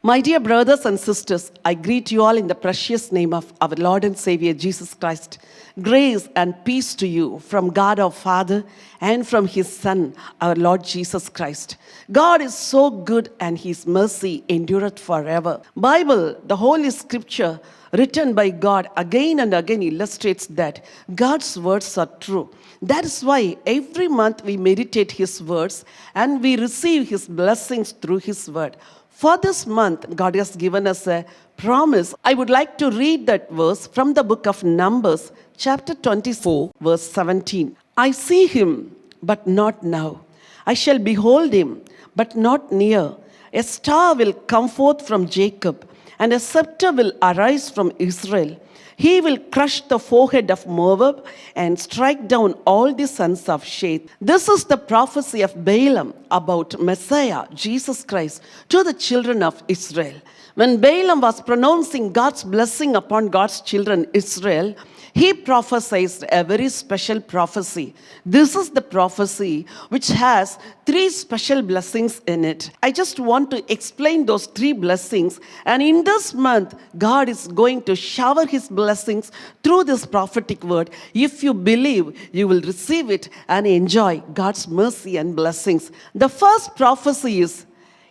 My dear brothers and sisters, I greet you all in the precious name of our Lord and Savior Jesus Christ. Grace and peace to you from God our Father and from His Son, our Lord Jesus Christ. God is so good and His mercy endureth forever. Bible, the Holy Scripture written by God, again and again illustrates that God's words are true. That is why every month we meditate His words and we receive His blessings through His word. For this month, God has given us a promise. I would like to read that verse from the book of Numbers, chapter 24, verse 17. I see him, but not now. I shall behold him, but not near. A star will come forth from Jacob, and a scepter will arise from Israel. He will crush the forehead of Moab and strike down all the sons of Sheth. This is the prophecy of Balaam about Messiah, Jesus Christ, to the children of Israel. When Balaam was pronouncing God's blessing upon God's children, Israel, he prophesied a very special prophecy. This is the prophecy which has 3 special blessings in it. I just want to explain those 3 blessings. And in this month, God is going to shower His blessings through this prophetic word. If you believe, you will receive it and enjoy God's mercy and blessings. The first prophecy is,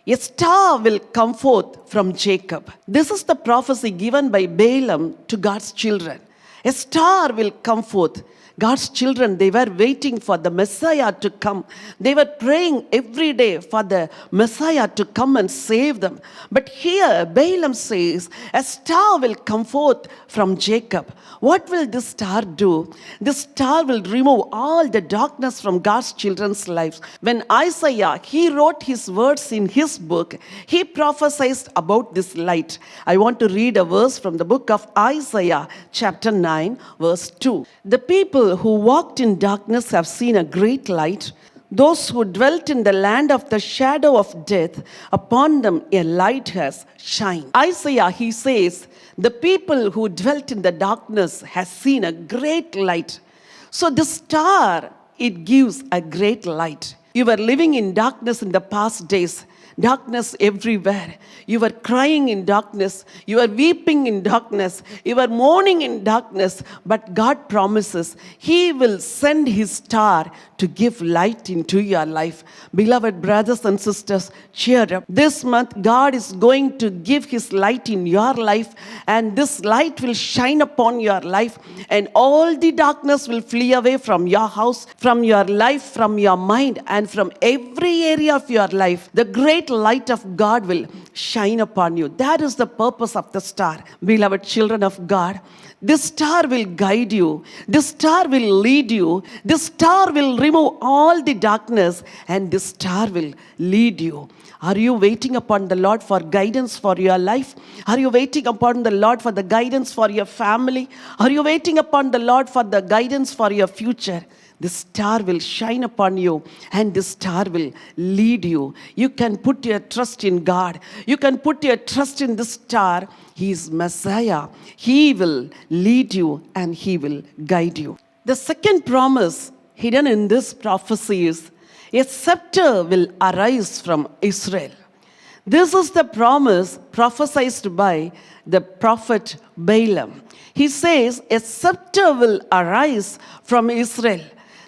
a star will come forth from Jacob. This is the prophecy given by Balaam to God's children. A star will come forth. God's children, they were waiting for the Messiah to come. They were praying every day for the Messiah to come and save them. But here, Balaam says, a star will come forth from Jacob. What will this star do? This star will remove all the darkness from God's children's lives. When Isaiah, he wrote his words in his book, he prophesied about this light. I want to read a verse from the book of Isaiah, chapter 9, verse 2. The people who walked in darkness have seen a great light. Those who dwelt in the land of the shadow of death, upon them a light has shined. Isaiah, he says, the people who dwelt in the darkness has seen a great light. So the star, it gives a great light. You were living in darkness in the past days. Darkness everywhere. You were crying in darkness. You were weeping in darkness. You were mourning in darkness. But God promises He will send His star to give light into your life. Beloved brothers and sisters, cheer up. This month, God is going to give His light in your life, and this light will shine upon your life, and all the darkness will flee away from your house, from your life, from your mind, and from every area of your life. The great light of God will shine upon you. That is the purpose of the star. Beloved children of God, this star will guide you. This star will lead you. This star will remove all the darkness, and this star will lead you. Are you waiting upon the Lord for guidance for your life? Are you waiting upon the Lord for the guidance for your family? Are you waiting upon the Lord for the guidance for your future? This star will shine upon you, and this star will lead you. You can put your trust in God. You can put your trust in this star. He is Messiah. He will lead you and He will guide you. The second promise hidden in this prophecy is, a scepter will arise from Israel. This is the promise prophesied by the prophet Balaam. He says, a scepter will arise from Israel.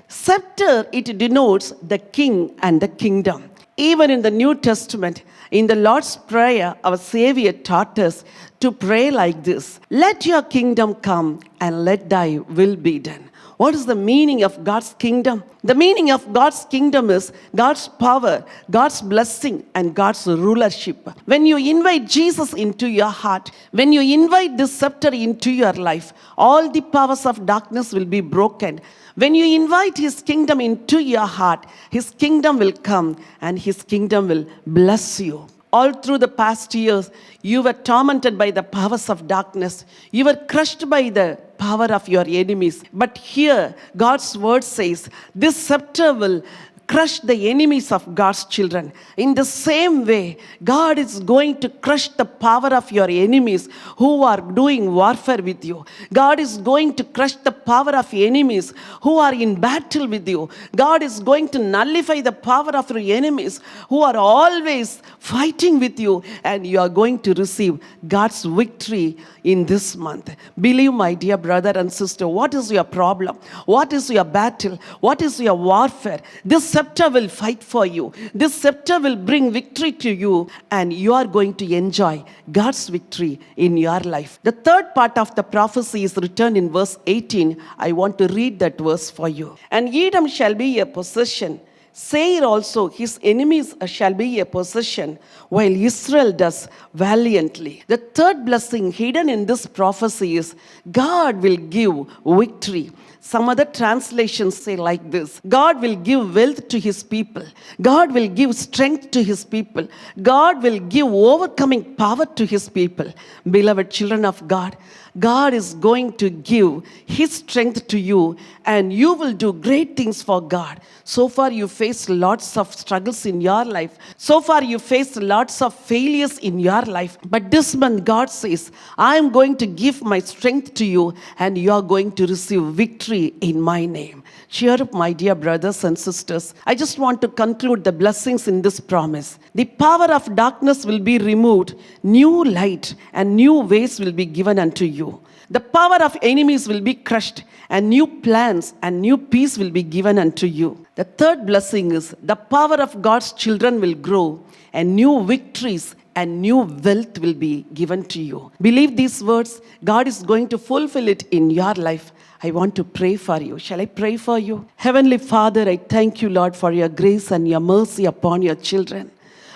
Scepter, it denotes the king and the kingdom. Even in the New Testament, in the Lord's Prayer, our Savior taught us to pray like this: let your kingdom come and let thy will be done. What is the meaning of God's kingdom? The meaning of God's kingdom is God's power, God's blessing, and God's rulership. When you invite Jesus into your heart, when you invite this scepter into your life, all the powers of darkness will be broken. When you invite His kingdom into your heart, His kingdom will come and His kingdom will bless you. All through the past years, you were tormented by the powers of darkness. You were crushed by the power of your enemies. But here, God's word says, this scepter will crush the enemies of God's children. In the same way, God is going to crush the power of your enemies who are doing warfare with you. God is going to crush the power of enemies who are in battle with you. God is going to nullify the power of your enemies who are always fighting with you, and you are going to receive God's victory in this month. Believe, my dear brother and sister, what is your problem? What is your battle? What is your warfare? This scepter will fight for you. This scepter will bring victory to you, and you are going to enjoy God's victory in your life. The third part of the prophecy is written in verse 18. I want to read that verse for you. And Edom shall be a possession. Seir also, his enemies shall be a possession, while Israel does valiantly. The third blessing hidden in this prophecy is God will give victory. Some other translations say like this: God will give wealth to his people. God will give strength to his people. God will give overcoming power to his people. Beloved children of God, God is going to give his strength to you, and you will do great things for God. So far you faced lots of struggles in your life. So far you faced lots of failures in your life. But this month God says, I am going to give my strength to you, and you are going to receive victory in my name. Cheer up, my dear brothers and sisters. I just want to conclude the blessings in this promise. The power of darkness will be removed. New light and new ways will be given unto you. The power of enemies will be crushed, and new plans and new peace will be given unto you. The third blessing is the power of God's children will grow, and new victories and new wealth will be given to you. Believe these words. God is going to fulfill it in your life. I want to pray for you. Shall I pray for you? Heavenly Father, I thank you, Lord, for your grace and your mercy upon your children.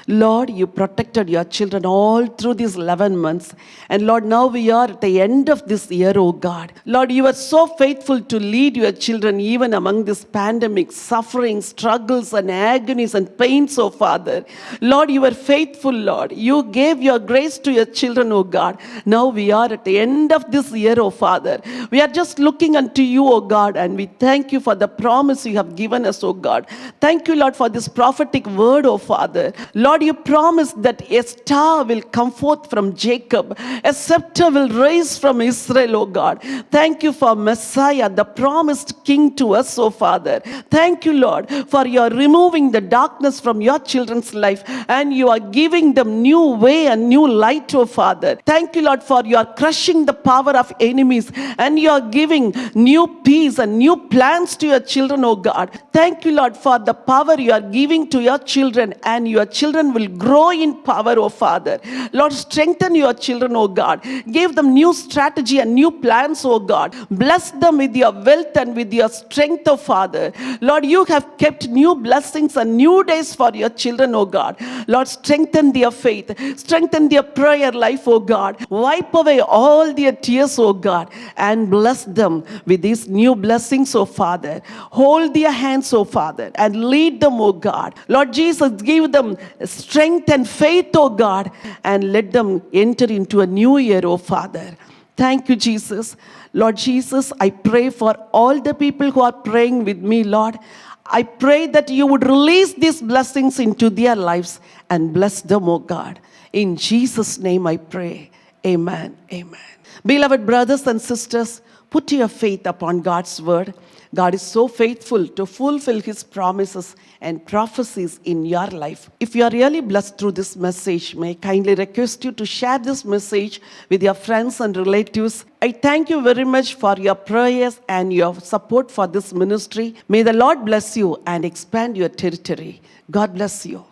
Lord, you protected your children all through these 11 months. And Lord, now we are at the end of this year, oh God. Lord, you are so faithful to lead your children even among this pandemic, suffering, struggles and agonies and pains, oh Father. Lord, you are faithful, Lord. You gave your grace to your children, oh God. Now we are at the end of this year, oh Father. We are just looking unto you, oh God, and we thank you for the promise you have given us, oh God. Thank you, Lord, for this prophetic word, oh Father. Lord, you promised that a star will come forth from Jacob. A scepter will rise from Israel, O God. Thank you for Messiah, the promised King to us, O Father. Thank you, Lord, for your removing the darkness from your children's life, and you are giving them new way and new light, O Father. Thank you, Lord, for your crushing the power of enemies, and you are giving new peace and new plans to your children, O God. Thank you, Lord, for the power you are giving to your children, and your children will grow in power, oh Father. Lord, strengthen your children, oh God. Give them new strategy and new plans, oh God. Bless them with your wealth and with your strength, oh Father. Lord, you have kept new blessings and new days for your children, oh God. Lord, strengthen their faith. Strengthen their prayer life, oh God. Wipe away all their tears, oh God, and bless them with these new blessings, oh Father. Hold their hands, oh Father, and lead them, oh God. Lord Jesus, give them strength and faith, oh God, and let them enter into a new year, oh Father. Thank you, Jesus. Lord Jesus, I pray for all the people who are praying with me, Lord. I pray that you would release these blessings into their lives and bless them, oh God. In Jesus' name I pray. Amen. Amen. Beloved brothers and sisters, put your faith upon God's word. God is so faithful to fulfill his promises and prophecies in your life. If you are really blessed through this message, may I kindly request you to share this message with your friends and relatives. I thank you very much for your prayers and your support for this ministry. May the Lord bless you and expand your territory. God bless you.